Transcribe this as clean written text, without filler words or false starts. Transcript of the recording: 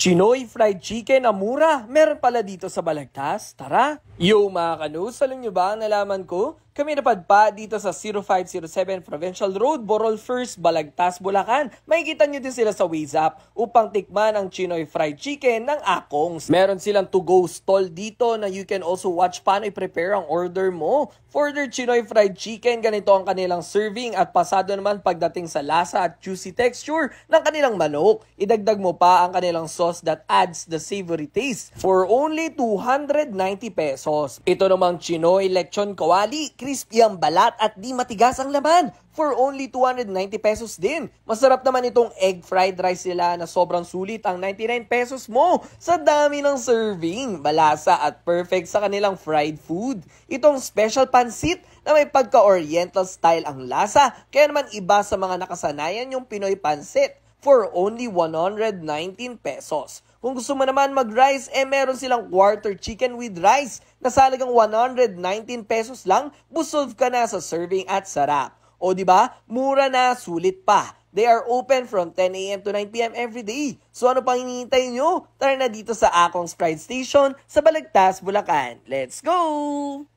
Chinoy fried chicken na mura, meron pala dito sa Balagtas. Tara! Yo mga kanus, alam nyo ba ang nalaman ko? Kami napadpa dito sa 0507 Provincial Road, Borol First, Balagtas, Bulacan. Makikita nyo din sila sa Waze app upang tikman ang Chinoy fried chicken ng Akongs. Meron silang to-go stall dito na you can also watch paano i-prepare ang order mo. For their Chinoy fried chicken, ganito ang kanilang serving at pasado naman pagdating sa lasa at juicy texture ng kanilang manok. Idagdag mo pa ang kanilang sauce that adds the savory taste for only 290 pesos. Ito namang Chinoy lechon kawali, crispy ang balat at di matigas ang laman for only 290 pesos din. Masarap naman itong egg fried rice nila na sobrang sulit ang 99 pesos mo sa dami ng serving, malasa at perfect sa kanilang fried food. Itong special pansit na may pagka-oriental style ang lasa, kaya naman iba sa mga nakasanayan yung Pinoy pansit for only 119 pesos. Kung gusto mo naman mag-rice, meron silang quarter chicken with rice na sa halagang 119 pesos lang, busog ka na sa serving at sarap. O di ba? Mura na, sulit pa. They are open from 10 a.m. to 9 p.m. every day. So ano pang hinihintay nyo? Tara na dito sa Akongs Fried Station sa Balagtas, Bulacan. Let's go!